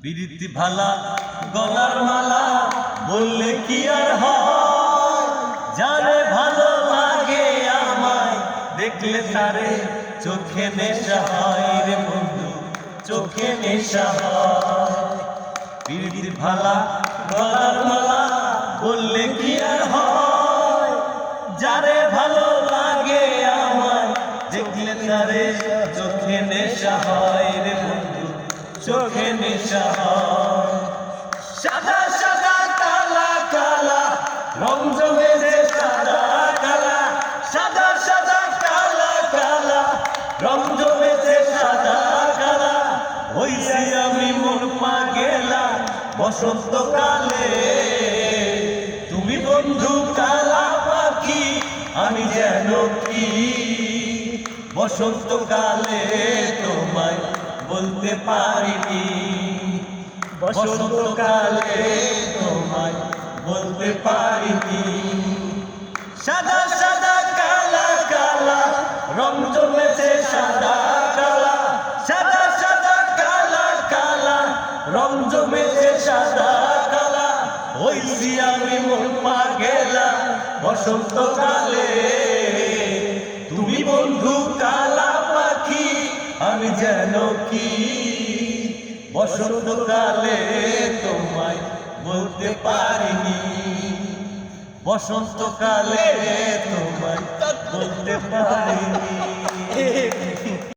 বিরিতি ভালা গলার মালা বললে কি আর হয়, যারে ভালো লাগে আমায় দেখলে তারে চোখে নেশা হয় রে বন্ধু, চোখে নেশা হয়। বিরিতি ভালা গলার মালা বললে কি আর হয়, যারে ভালো লাগে আমায় দেখলে তারে চোখে নেশা হয় রে বন্ধু, চোখে নেশা হয়। সাদা সাদা কালা কালা রং জমেছে সাদা কালা, সাদা সাদা কালা কালা রং জমেছে সাদা কালা। হইছি আমি মন পাগেলা বসন্তকালে, তুমি বন্ধু কালা পাখি আমি যেন কি বসন্তকালে তোমায় বলতে পারিনি, বসন্তকালে তোমায় বলতে পারিনি। সাদা সাদা কালা কালা রং জমেছে সাদা কালা, সাদা সাদা কালা কালা রং জমেছে সাদা কালা। হইছি আমি মন পাগেলা বসন্তকালে, তুমি বন্ধু কালা পাখি আমি যেন কি বসন্তকালে তোমায় বলতে পারিনি, বসন্তকালে তোমায় বলতে পারিনি।